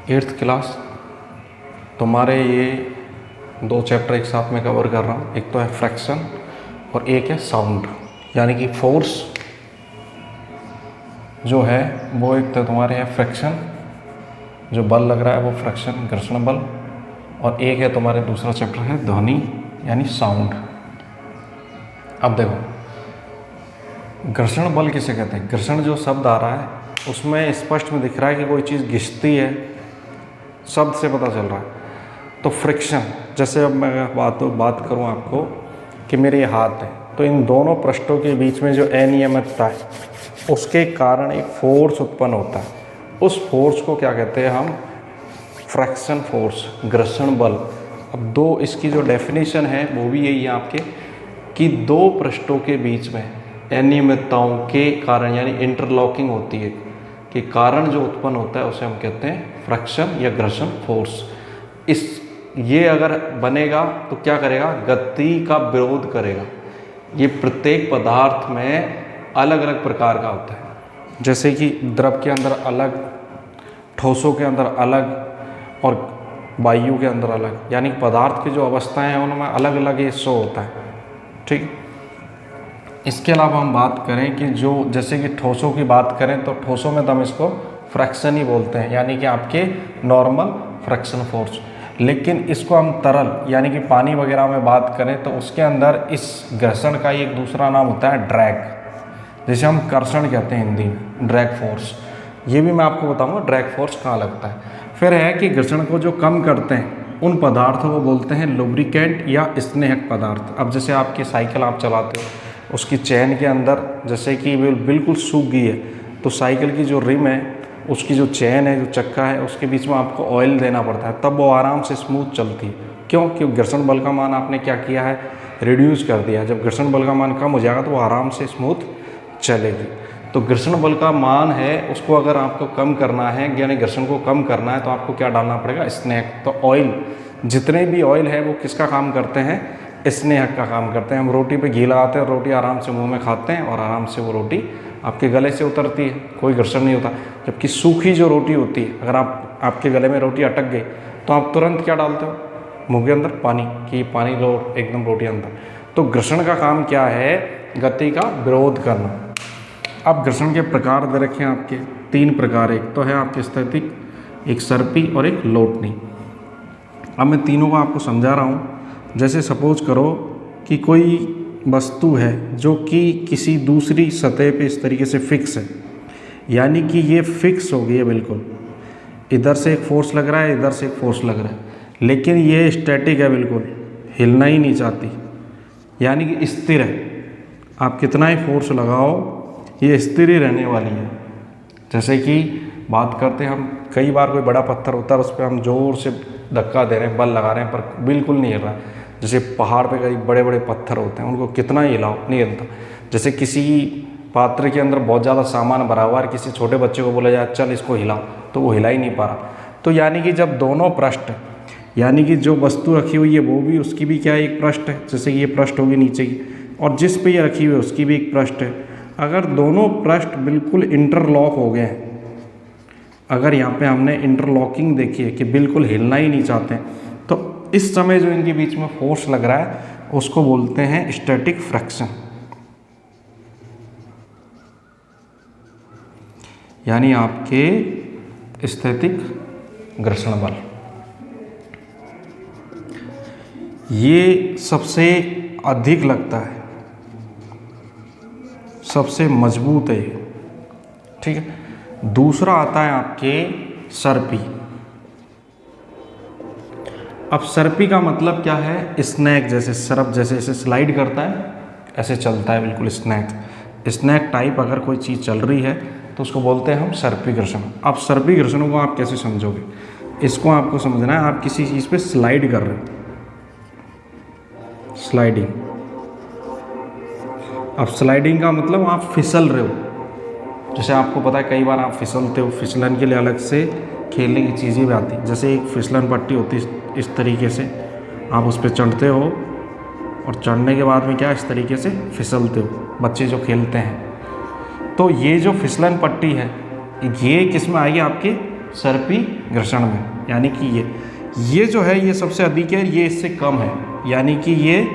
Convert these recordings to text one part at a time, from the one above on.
8th class तुम्हारे ये 2 chapter एक साथ में कवर कर रहा हूँ। एक तो है फ्रैक्शन और एक है साउंड, यानी कि फोर्स जो है वो एक तो तुम्हारे है फ्रैक्शन, जो बल लग रहा है वो फ्रैक्शन घर्षण बल, और एक है तुम्हारे दूसरा चैप्टर है ध्वनि यानी साउंड। अब देखो घर्षण बल किसे कहते हैं। घर्षण जो शब्द आ रहा है उसमें स्पष्ट में दिख रहा है कि कोई चीज़ घिसती है, शब्द से पता चल रहा है। तो फ्रिक्शन, जैसे अब मैं बात करूं आपको कि मेरे ये हाथ है, तो इन दोनों पृष्ठों के बीच में जो अनियमितता है उसके कारण एक फोर्स उत्पन्न होता है। उस फोर्स को क्या कहते हैं हम, फ्रैक्शन फोर्स, घर्षण बल। अब दो इसकी जो डेफिनेशन है वो भी यही है आपके कि दो पृष्ठों के बीच में अनियमितताओं के कारण यानी इंटरलॉकिंग होती है कि कारण जो उत्पन्न होता है उसे हम कहते हैं फ्रैक्शन या घर्षण फोर्स। ये अगर बनेगा तो क्या करेगा, गति का विरोध करेगा। ये प्रत्येक पदार्थ में अलग अलग प्रकार का होता है, जैसे कि द्रव के अंदर अलग, ठोसों के अंदर अलग और वायु के अंदर अलग, यानी पदार्थ की जो अवस्थाएं हैं उनमें अलग अलग ये शो होता है। ठीक। इसके अलावा हम बात करें कि जो जैसे कि ठोसों की बात करें तो ठोसों में तो हम इसको फ्रैक्शन ही बोलते हैं, यानी कि आपके नॉर्मल फ्रैक्शन फोर्स। लेकिन इसको हम तरल यानी कि पानी वगैरह में बात करें तो उसके अंदर इस घर्षण का एक दूसरा नाम होता है ड्रैग, जिसे हम कर्षण कहते हैं हिंदी में, ड्रैग फोर्स। ये भी मैं आपको बताऊंगा ड्रैग फोर्स कहाँ लगता है। फिर है कि घर्षण को जो कम करते हैं उन पदार्थों को बोलते हैं लुब्रिकेंट या स्नेहक पदार्थ। अब जैसे आपकी साइकिल आप चलाते हो, उसकी चैन के अंदर जैसे कि बिल्कुल सूख गई है, तो साइकिल की जो रिम है, उसकी जो चैन है, जो चक्का है, उसके बीच में आपको ऑयल देना पड़ता है, तब वो आराम से स्मूथ चलती है। क्यों? क्योंकि घर्षण बल का मान आपने क्या किया है, रिड्यूस कर दिया है। जब घर्षण बल का मान कम हो जाएगा तो वो आराम से स्मूथ चलेगी। तो घर्षण बल का मान है, उसको अगर आपको कम करना है यानी घर्षण को कम करना है तो आपको क्या डालना पड़ेगा, स्नेहक। तो ऑयल, जितने भी ऑयल है वो किसका काम करते हैं, स्नेहक का काम करते हैं। हम रोटी पे घी लगाते हैं, रोटी आराम से मुंह में खाते हैं और आराम से वो रोटी आपके गले से उतरती है, कोई घर्षण नहीं होता। जबकि सूखी जो रोटी होती है, अगर आपके गले में रोटी अटक गई तो आप तुरंत क्या डालते हो मुंह के अंदर, पानी, कि पानी लो एकदम रोटी अंदर। तो घर्षण का काम क्या है, गति का विरोध करना। अब घर्षण के प्रकार दे रखे हैं आपके 3 प्रकार। एक तो है आपके स्थैतिक, एक सर्पी और एक लोटनी। अब मैं तीनों को आपको समझा रहा हूँ। जैसे सपोज करो कि कोई वस्तु है जो कि किसी दूसरी सतह पे इस तरीके से फिक्स है, यानी कि ये फिक्स हो गई है बिल्कुल, इधर से एक फोर्स लग रहा है, इधर से एक फोर्स लग रहा है, लेकिन ये स्टैटिक है, बिल्कुल हिलना ही नहीं चाहती, यानी कि स्थिर है। आप कितना ही फोर्स लगाओ ये स्थिर ही रहने वाली है। जैसे कि बात करते हैं हम, कई बार कोई बड़ा पत्थर होता है उस पर हम जोर से धक्का दे रहे हैं, बल लगा रहे हैं, पर बिल्कुल नहीं हिल रहा। जैसे पहाड़ पे कई बड़े बड़े पत्थर होते हैं, उनको कितना ही हिलाओ नहीं हिलता। जैसे किसी पात्र के अंदर बहुत ज़्यादा सामान भरा हुआ है, किसी छोटे बच्चे को बोला जाए चल इसको हिलाओ, तो वो हिला ही नहीं पा रहा। तो यानी कि जब दोनों पृष्ठ, यानी कि जो वस्तु रखी हुई है वो भी, उसकी भी क्या एक पृष्ठ है, जैसे कि ये पृष्ठ होगी नीचे की, और जिस पे ये रखी हुई है उसकी भी एक पृष्ठ है। अगर दोनों पृष्ठ बिल्कुल इंटरलॉक हो गए हैं, अगर यहाँ पे हमने इंटरलॉकिंग देखी है कि बिल्कुल हिलना ही नहीं चाहते, तो इस समय जो इनके बीच में फोर्स लग रहा है उसको बोलते हैं स्टैटिक फ्रैक्शन, यानी आपके स्थैतिक घर्षण बल। ये सबसे अधिक लगता है, सबसे मजबूत है ये। ठीक है। दूसरा आता है आपके सर्पी। अब सर्पी का मतलब क्या है, स्नैक, जैसे सरप जैसे ऐसे स्लाइड करता है ऐसे चलता है, बिल्कुल स्नैक टाइप अगर कोई चीज़ चल रही है तो उसको बोलते हैं हम सर्पी घर्षण। अब सर्पी घर्षणों को आप कैसे समझोगे, इसको आपको समझना है, आप किसी चीज़ पे स्लाइड कर रहे हो, स्लाइडिंग। अब स्लाइडिंग का मतलब आप फिसल रहे हो। जैसे आपको पता है कई बार आप फिसलते हो, फिसलन के लिए अलग से खेलने की चीज़ें भी आती हैं। जैसे एक फिसलन पट्टी होती है, इस तरीके से आप उस पर चढ़ते हो और चढ़ने के बाद में क्या इस तरीके से फिसलते हो, बच्चे जो खेलते हैं। तो ये जो फिसलन पट्टी है ये किस में आएगी, आपके सर्पी घर्षण में, यानी कि ये जो है ये सबसे अधिक है, ये इससे कम है, यानी कि ये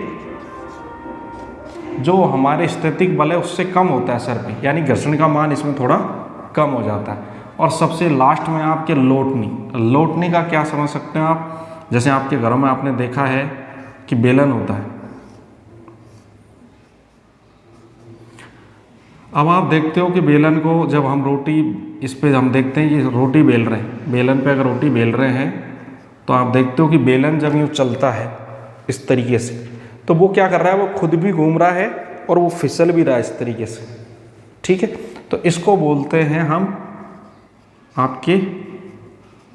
जो हमारे स्थैतिक बल है उससे कम होता है सर्पी, यानी घर्षण का मान इसमें थोड़ा कम हो जाता है। और सबसे लास्ट में आपके लोटनी का क्या समझ सकते हैं आप, जैसे आपके घरों में आपने देखा है कि बेलन होता है। अब आप देखते हो कि बेलन को जब हम रोटी इस पे हम देखते हैं, ये रोटी बेल रहे हैं, बेलन पे अगर रोटी बेल रहे हैं तो आप देखते हो कि बेलन जब यूँ चलता है इस तरीके से, तो वो क्या कर रहा है, वो खुद भी घूम रहा है और वो फिसल भी रहा है इस तरीके से, ठीक है। तो इसको बोलते हैं हम आपके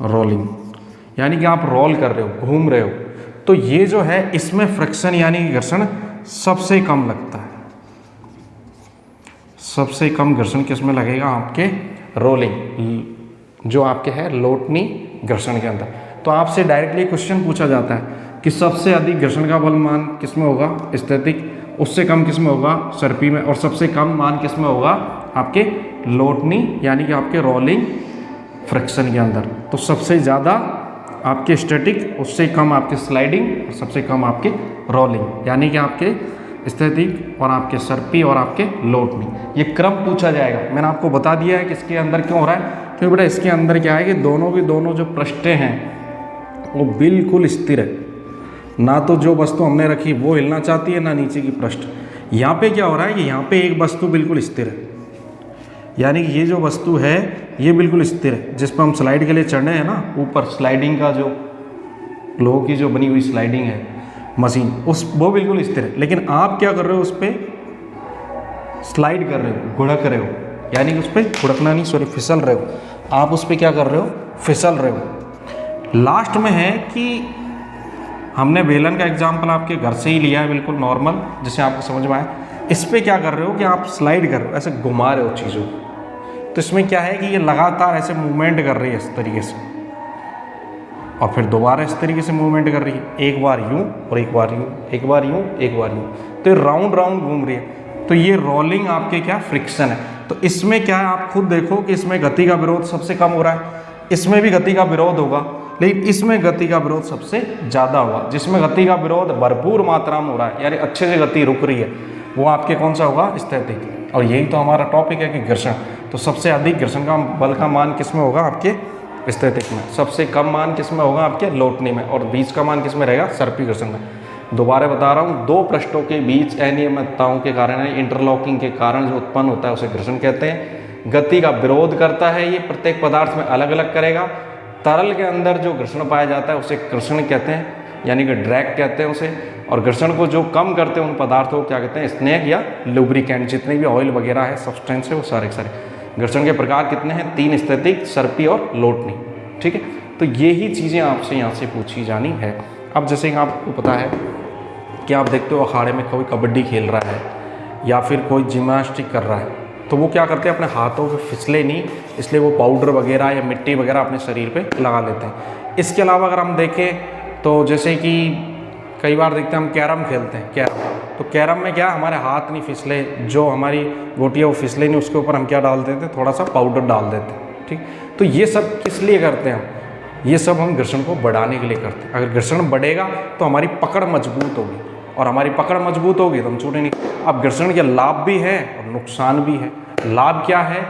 रोलिंग, यानी कि आप रोल कर रहे हो, घूम रहे हो। तो ये जो है इसमें फ्रिक्शन यानी घर्षण सबसे कम लगता है। सबसे कम घर्षण किसमें लगेगा, आपके रोलिंग, जो आपके है लोटनी घर्षण के अंदर। तो आपसे डायरेक्टली क्वेश्चन पूछा जाता है कि सबसे अधिक घर्षण का बल मान किसमें होगा, स्थैतिक, उससे कम किसमें होगा, सर्पी में, और सबसे कम मान किसमें होगा, आपके लोटनी यानी कि आपके रोलिंग फ्रिक्शन के अंदर। तो सबसे ज़्यादा आपके स्टैटिक, उससे कम आपके स्लाइडिंग, और सबसे कम आपके रोलिंग, यानी कि आपके स्थैतिक और आपके सर्पी और आपके लोटनी। ये क्रम पूछा जाएगा। मैंने आपको बता दिया है कि इसके अंदर क्यों हो रहा है, क्योंकि बेटा इसके अंदर क्या है कि दोनों की दोनों जो पृष्ठें हैं वो बिल्कुल स्थिर है, ना तो जो वस्तु हमने रखी वो हिलना चाहती है, ना नीचे की पृष्ठ। यहाँ पे क्या हो रहा है कि यहाँ पे एक वस्तु बिल्कुल स्थिर है, यानी कि ये जो वस्तु है ये बिल्कुल स्थिर है, जिस पर हम स्लाइड के लिए चढ़े हैं ना, ऊपर स्लाइडिंग का जो लोहे की जो बनी हुई स्लाइडिंग है मशीन, वो बिल्कुल स्थिर है। लेकिन आप क्या कर रहे हो, उस पर स्लाइड कर रहे हो, घुड़क रहे हो, यानी कि उस पर घुड़कना नहीं, सॉरी, फिसल रहे हो। आप उस पर क्या कर रहे हो, फिसल रहे हो। लास्ट में है कि हमने बेलन का एग्जाम्पल आपके घर से ही लिया है, बिल्कुल नॉर्मल, जिससे आपको समझ में आए। इस पर क्या कर रहे हो कि आप स्लाइड कर रहे हो, ऐसे घुमा रहे हो चीज़ों को। तो इसमें क्या है कि ये लगातार ऐसे मूवमेंट कर रही है इस तरीके से, और फिर दोबारा इस तरीके से मूवमेंट कर रही है, एक बार यूं और एक बार यूं, एक बार यूं, एक बार यूं, तो ये राउंड राउंड घूम रही है। तो ये रोलिंग आपके क्या फ्रिक्शन है। तो इसमें क्या है, आप खुद देखो कि इसमें गति का विरोध सबसे कम हो रहा है, इसमें भी गति का विरोध होगा, लेकिन इसमें गति का विरोध सबसे ज़्यादा होगा। जिसमें गति का विरोध भरपूर मात्रा में हो रहा है, यानी अच्छे से गति रुक रही है, वो आपके कौन सा होगा, स्थैतिक। और यही तो हमारा टॉपिक है कि घर्षण। तो सबसे अधिक घर्षण का बल का मान किसमें होगा, आपके स्थैतिक में। सबसे कम मान किसमें होगा, आपके लोटनी में। और बीच का मान किसमें रहेगा, सर्पी घर्षण में। दोबारा बता रहा हूँ, दो पृष्ठों के बीच अनियमितताओं के कारण, इंटरलॉकिंग के कारण जो उत्पन्न होता है उसे घर्षण कहते हैं। गति का विरोध करता है, ये प्रत्येक पदार्थ में अलग अलग करेगा। तरल के अंदर जो घर्षण पाया जाता है उसे घर्षण कहते हैं, यानी कि ड्रैग कहते हैं उसे। और घर्षण को जो कम करते हैं उन पदार्थों को क्या कहते हैं, स्नेक या लुब्रिकेंट। जितने भी ऑयल वगैरह है, सब्सटेंस है, वो सारे के सारे। घर्षण के प्रकार कितने हैं, 3, स्थैतिक, सर्पी और लोटनी, ठीक है। तो यही चीज़ें आपसे यहाँ से पूछी जानी है। अब जैसे कि आपको पता है कि आप देखते हो अखाड़े में कोई कबड्डी खेल रहा है या फिर कोई जिम्नास्टिक कर रहा है, तो वो क्या करते हैं, अपने हाथों पे फिसले नहीं, इसलिए वो पाउडर वगैरह या मिट्टी वगैरह अपने शरीर पे लगा लेते हैं। इसके अलावा अगर हम देखें तो जैसे कि कई बार देखते हैं हम कैरम खेलते हैं, कैरम। तो कैरम में क्या, हमारे हाथ नहीं फिसले, जो हमारी गोटियाँ वो फिसले नहीं, उसके ऊपर हम क्या डाल देते हैं, थोड़ा सा पाउडर डाल देते हैं, ठीक। तो ये सब किस लिए करते हैं हम, ये सब हम घर्षण को बढ़ाने के लिए करते हैं। अगर घर्षण बढ़ेगा तो हमारी पकड़ मजबूत होगी, और हमारी पकड़ मजबूत होगी तो हम छूटे नहीं। अब घर्षण के लाभ भी है और नुकसान भी है। लाभ क्या है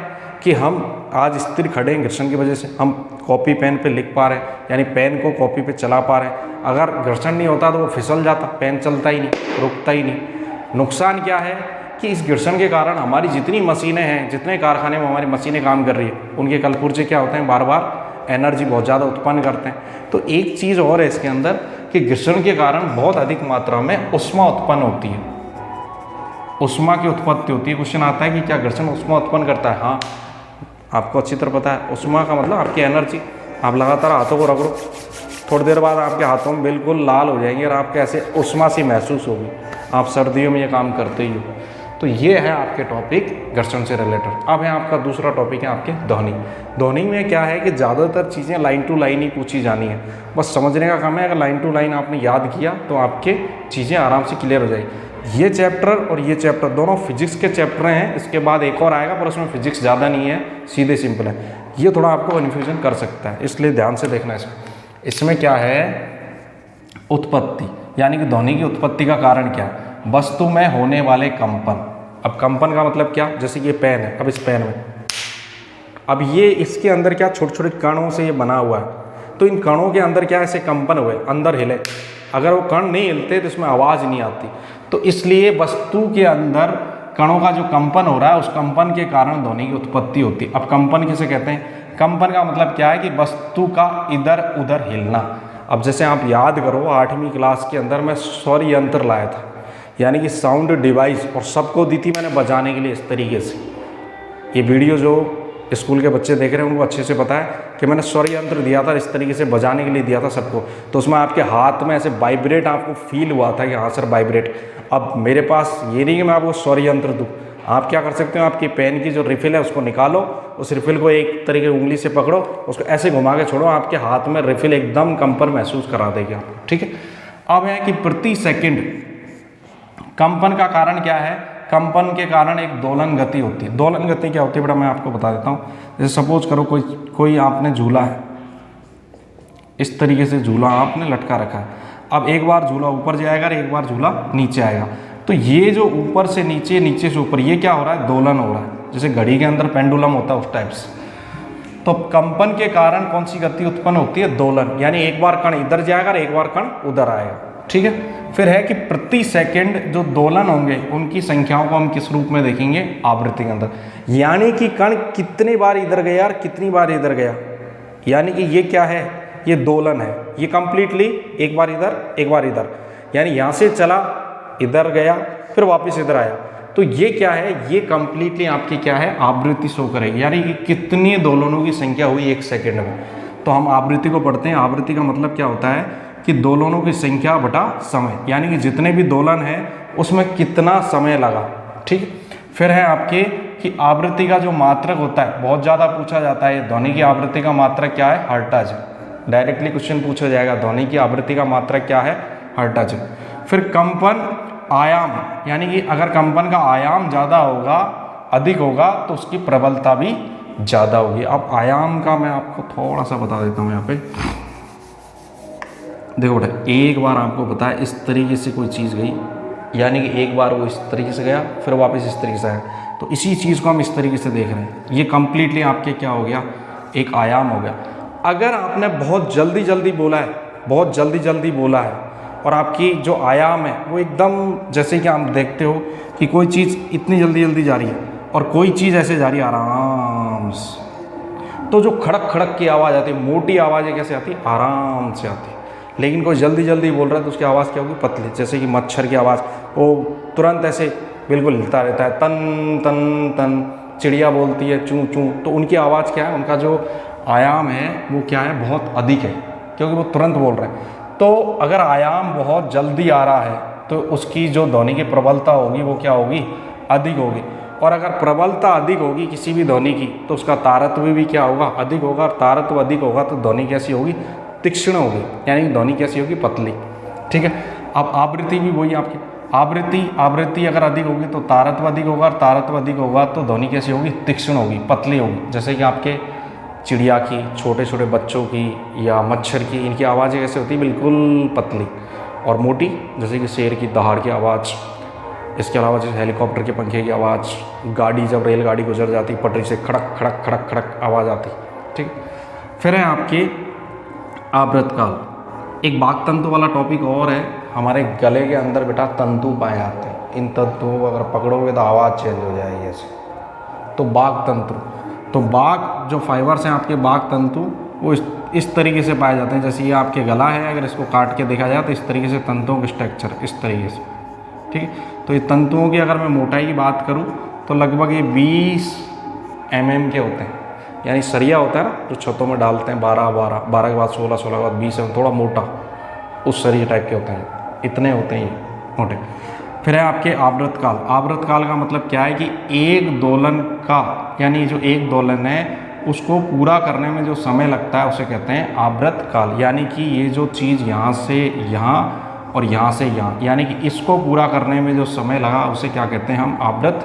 कि हम आज स्थिर खड़े हैं घर्षण की वजह से, हम कॉपी पेन पे लिख पा रहे हैं, यानी पेन को कॉपी पे चला पा रहे हैं। अगर घर्षण नहीं होता तो वो फिसल जाता, पेन चलता ही नहीं, रुकता ही नहीं। नुकसान क्या है कि इस घर्षण के कारण हमारी जितनी मशीनें हैं, जितने कारखाने में हमारी मशीनें काम कर रही है, उनके कलपुर्जे क्या होते हैं, बार बार एनर्जी बहुत ज़्यादा उत्पन्न करते हैं। तो एक चीज़ और है इसके अंदर कि घर्षण के कारण बहुत अधिक मात्रा में ऊष्मा उत्पन्न होती है, ऊष्मा की उत्पत्ति होती है। क्वेश्चन आता है कि क्या घर्षण ऊष्मा उत्पन्न करता है। हाँ, आपको अच्छी तरह पता है। ऊष्मा का मतलब आपकी एनर्जी। आप लगातार हाथों को रगड़ो, थोड़ी देर बाद आपके हाथों में बिल्कुल लाल हो जाएंगे और आपके ऐसे ऊष्मा सी महसूस होगी। आप सर्दियों में ये काम करते ही हो। तो ये है आपके टॉपिक घर्षण से रिलेटेड। अब है आपका दूसरा टॉपिक है आपके ध्वनि। ध्वनि में क्या है कि ज़्यादातर चीज़ें लाइन टू लाइन ही पूछी जानी है, बस समझने का काम है। अगर लाइन टू लाइन आपने याद किया तो आपके चीज़ें आराम से क्लियर हो जाएगी। ये चैप्टर और ये चैप्टर दोनों फिजिक्स के चैप्टर हैं। इसके बाद एक और आएगा पर उसमें फिजिक्स ज़्यादा नहीं है, सीधे सिंपल है। ये थोड़ा आपको कन्फ्यूजन कर सकता है, इसलिए ध्यान से देखना इसमें क्या है, उत्पत्ति, यानी कि ध्वनि की उत्पत्ति का कारण क्या है, वस्तु में होने वाले कंपन। अब कंपन का मतलब क्या, जैसे ये पेन है, अब इस पेन में अब ये इसके अंदर क्या छोटे छोटे कणों से ये बना हुआ है, तो इन कणों के अंदर क्या ऐसे कंपन हुए, अंदर हिले, अगर वो कण नहीं हिलते तो इसमें आवाज़ नहीं आती। तो इसलिए वस्तु के अंदर कणों का जो कंपन हो रहा है, उस कंपन के कारण ध्वनि की उत्पत्ति होती है। अब कंपन किसे कहते हैं, कंपन का मतलब क्या है कि वस्तु का इधर उधर हिलना। अब जैसे आप याद करो 8वीं क्लास के अंदर मैं स्वर यंत्र लाया था, यानी कि साउंड डिवाइस, और सबको दी थी मैंने बजाने के लिए इस तरीके से। ये वीडियो जो स्कूल के बच्चे देख रहे हैं उनको अच्छे से पता है कि मैंने स्वर यंत्र दिया था, इस तरीके से बजाने के लिए दिया था सबको। तो उसमें आपके हाथ में ऐसे वाइब्रेट आपको फील हुआ था कि हाँ सर वाइब्रेट। अब मेरे पास ये नहीं कि मैं आपको स्वर यंत्र दूँ, आप क्या कर सकते हो, आपकी पेन की जो रिफिल है उसको निकालो, उस रिफिल को एक तरीके उंगली से पकड़ो, उसको ऐसे घुमा के छोड़ो, आपके हाथ में रिफिल एकदम कंपन महसूस करा देगी आपको, ठीक है। अब है कि प्रति सेकंड कंपन का कारण क्या है, कंपन के कारण एक दोलन गति होती है। दोलन गति क्या होती है बेटा, मैं आपको बता देता हूँ। जैसे सपोज करो कोई आपने झूला है, इस तरीके से झूला आपने लटका रखा है। अब एक बार झूला ऊपर जाएगा और एक बार झूला नीचे आएगा, तो ये जो ऊपर से नीचे, नीचे से ऊपर, ये क्या हो रहा है, दोलन हो रहा है, जैसे घड़ी के अंदर पेंडुलम होता है उस टाइप से। तो कंपन के कारण कौन सी गति उत्पन्न होती है, दोलन, यानी एक बार कण इधर जाएगा और एक बार कण उधर आएगा, ठीक है। फिर है कि प्रति सेकंड जो दोलन होंगे उनकी संख्याओं को हम किस रूप में देखेंगे, आवृत्ति के अंदर, यानी कि कण कितनी बार इधर गया और कितनी बार इधर गया, यानी कि ये क्या है, ये दोलन है, ये कंप्लीटली एक बार इधर एक बार इधर, यानी यहाँ से चला इधर गया फिर वापस इधर आया। तो ये क्या है, ये कंप्लीटली आपकी क्या है, आवृत्ति शो करेगी, यानी कि कितनी दोलनों की संख्या हुई एक सेकंड में। तो हम आवृत्ति को पढ़ते हैं, आवृत्ति का मतलब क्या होता है कि दोलनों की संख्या बटा समय, यानी कि जितने भी दोलन है उसमें कितना समय लगा, ठीक। फिर है आपके कि आवृत्ति का जो मात्रक होता है, बहुत ज़्यादा पूछा जाता है, ध्वनि की आवृत्ति का मात्रक क्या है, हर्ट्ज। डायरेक्टली क्वेश्चन पूछा जाएगा, ध्वनि की आवृत्ति का मात्रक क्या है, हर्ट्ज। फिर कंपन आयाम, यानी कि अगर कंपन का आयाम ज़्यादा होगा, अधिक होगा, तो उसकी प्रबलता भी ज़्यादा होगी। अब आयाम का मैं आपको थोड़ा सा बता देता हूँ यहाँ पे। देखो बेटा, एक बार आपको पता है इस तरीके से कोई चीज़ गई, यानी कि एक बार वो इस तरीके से गया फिर वापस इस तरीके से आया, तो इसी चीज़ को हम इस तरीके से देख रहे हैं। ये कंप्लीटली आपके क्या हो गया, एक आयाम हो गया। अगर आपने बहुत जल्दी जल्दी बोला है, बहुत जल्दी जल्दी बोला है, और आपकी जो आयाम है वो एकदम, जैसे कि आप देखते हो कि कोई चीज़ इतनी जल्दी जल्दी जा रही है और कोई चीज़ ऐसे जा रही है आराम से, तो जो खड़क खड़क की आवाज़ आती है, मोटी आवाज़ें कैसे आती है, आराम से आती है। लेकिन कोई जल्दी जल्दी बोल रहा है तो उसकी आवाज़ क्या होगी, पतली, जैसे कि मच्छर की आवाज़, वो तुरंत ऐसे बिल्कुल हिलता रहता है, तन तन तन। चिड़िया बोलती है चूँ चूँ, तो उनकी आवाज़ क्या है, उनका जो आयाम है वो क्या है, बहुत अधिक है, क्योंकि वो तुरंत बोल रहे हैं। तो अगर आयाम बहुत जल्दी आ रहा है तो उसकी जो ध्वनि की प्रबलता होगी वो क्या होगी, अधिक होगी। और अगर प्रबलता अधिक होगी किसी भी ध्वनि की तो उसका तारतम्य भी क्या होगा, अधिक होगा। और तारतम्य अधिक होगा तो ध्वनि कैसी होगी, तीक्ष्ण होगी, यानी ध्वनि कैसी होगी, पतली, ठीक है। अब आवृत्ति भी वही आपकी, आवृत्ति अगर अधिक होगी तो तारतम्य अधिक होगा, और तारतम्य अधिक होगा तो ध्वनि कैसी होगी, तीक्ष्ण होगी, पतली होगी। जैसे कि आपके चिड़िया की, छोटे छोटे बच्चों की या मच्छर की, इनकी आवाज़ें कैसे होती है, बिल्कुल पतली और मोटी, जैसे कि शेर की दहाड़ की आवाज़। इसके अलावा जैसे हेलीकॉप्टर के पंखे की आवाज़, गाड़ी जब रेलगाड़ी गुजर जाती पटरी से खड़क खड़क खड़क खड़क आवाज़ आती, ठीक। फिर है आपके आवृत काल। एक बाक तंतु वाला टॉपिक और है, हमारे गले के अंदर बेटा तंतु पाए जाते हैं, इन तंतुओं को अगर पकड़ोगे तो आवाज़ चेंज हो जाएगी ऐसे। तो बाक तंतु, तो बाक जो फाइबर्स हैं आपके बाक तंतु वो इस तरीके से पाए जाते हैं। जैसे ये आपके गला है, अगर इसको काट के देखा जाए तो इस तरीके से तंतुओं का स्ट्रक्चर इस तरीके से, ठीक है। तो ये तंतुओं की अगर मैं मोटाई की बात करूँ तो लगभग ये 20 mm के होते हैं, यानी सरिया होता है ना जो छतों में डालते हैं, 12 के बाद 16 के बाद 20 में थोड़ा मोटा, उस सरिया टाइप के होते हैं, इतने होते हैं ये मोटे। फिर है आपके आवृत काल। आवृत काल का मतलब क्या है कि एक दोलन का, यानी जो एक दोलन है उसको पूरा करने में जो समय लगता है उसे कहते हैं आवृत काल। यानी कि ये जो चीज़ यहाँ से यहाँ और यहाँ से यहाँ, यानी कि इसको पूरा करने में जो समय लगा उसे क्या कहते हैं हम, आवृत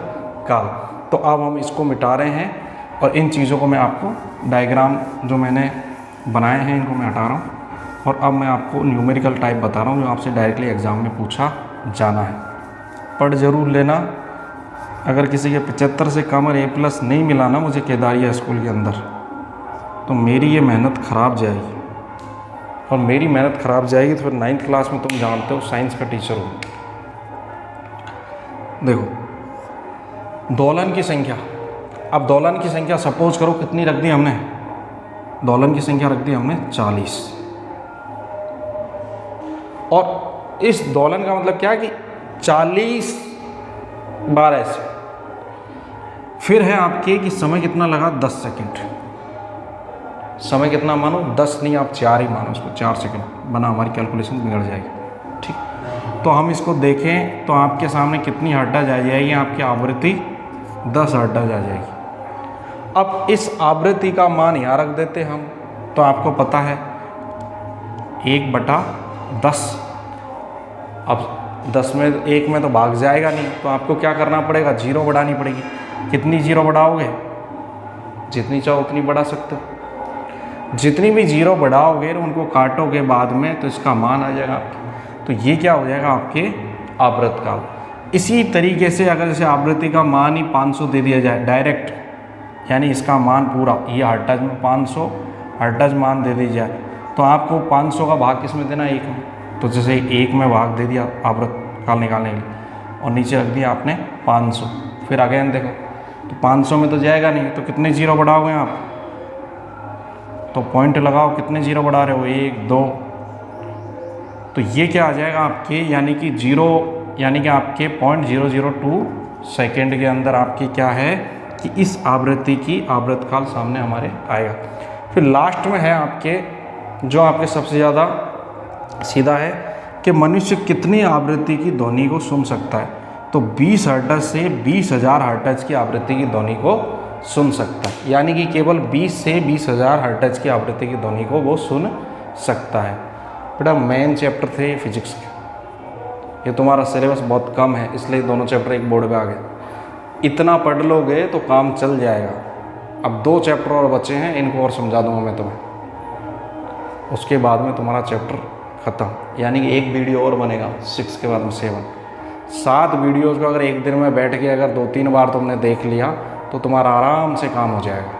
काल। तो अब हम इसको मिटा रहे हैं और इन चीज़ों को मैं आपको डायग्राम जो मैंने बनाए हैं इनको मैं हटा रहा हूँ, और अब मैं आपको न्यूमेरिकल टाइप बता रहा हूँ जो आपसे डायरेक्टली एग्ज़ाम में पूछा जाना है। पढ़ ज़रूर लेना। अगर किसी के 75 से कम और A+ नहीं मिला ना मुझे केदारिया स्कूल के अंदर, तो मेरी ये मेहनत ख़राब जाएगी, और मेरी मेहनत ख़राब जाएगी तो फिर 9th क्लास में तुम जानते हो साइंस का टीचर हो। देखो दोलन की संख्या, अब दोलन की संख्या सपोज करो कितनी रख दी हमने, दोलन की संख्या रख दी हमने 40, और इस दोलन का मतलब क्या है कि 40 बार ऐसे। फिर है आपके कि समय कितना लगा, 10 सेकंड। समय कितना मानो, 10 नहीं आप 4 ही मानो उसको, 4 सेकंड बना, हमारी कैलकुलेशन बिगड़ जाएगी। ठीक, तो हम इसको देखें तो आपके सामने कितनी हर्ट्ज आ जाएगी, आपकी आवृत्ति 10 हर्ट्ज आ जाएगी। अब इस आवृत्ति का मान यहाँ रख देते हम, तो आपको पता है 1/10। अब 10 में 1 में तो भाग जाएगा नहीं, तो आपको क्या करना पड़ेगा, 0 बढ़ानी पड़ेगी। कितनी 0 बढ़ाओगे, जितनी चाहो उतनी बढ़ा सकते हो। जितनी भी 0 बढ़ाओगे उनको काटोगे बाद में तो इसका मान आ जाएगा आपके, तो ये क्या हो जाएगा आपके आवृत्तकाल। इसी तरीके से अगर जैसे आवृत्ति का मान ही 500 दे दिया जाए डायरेक्ट, यानी इसका मान पूरा ये हर्ट्ज में 500 हर्ट्ज मान दे दी जाए, तो आपको 500 का भाग किस में देना, 1 में। तो जैसे 1 में भाग दे दिया आवृत्तकाल निकालने के लिए, और नीचे रख दिया आपने 500। फिर अगेन देखो तो 500 में तो जाएगा नहीं, तो कितने 0 बढ़ाओगे आप, तो पॉइंट लगाओ कितने 0 बढ़ा रहे हो, 1 2, तो ये क्या आ जाएगा आपके, यानी कि 0 यानी कि आपके 0.002 सेकेंड के अंदर आपकी क्या है कि इस आवृत्ति की आवृत्तकाल सामने हमारे आएगा। फिर लास्ट में है आपके जो आपके सबसे ज़्यादा सीधा है कि मनुष्य कितनी आवृत्ति की ध्वनि को सुन सकता है, तो 20 हर्ट्ज से 20,000 हर्ट्ज की आवृत्ति की ध्वनि को सुन सकता है, यानी कि केवल 20 से 20,000 हर्ट्ज की आवृत्ति की ध्वनि को वो सुन सकता है। बेटा मेन चैप्टर थे फिजिक्स के, ये तुम्हारा सिलेबस बहुत कम है इसलिए दोनों चैप्टर एक बोर्ड पे आ गए। इतना पढ़ लोगे तो काम चल जाएगा। अब 2 चैप्टर और बचे हैं, इनको और समझा दूंगा मैं तुम्हें, उसके बाद में तुम्हारा चैप्टर ख़त्म, यानी कि एक वीडियो और बनेगा 6 के बाद में 7। 7 वीडियोज़ को अगर एक दिन में बैठ के अगर 2-3 बार तुमने देख लिया तो तुम्हारा आराम से काम हो जाएगा।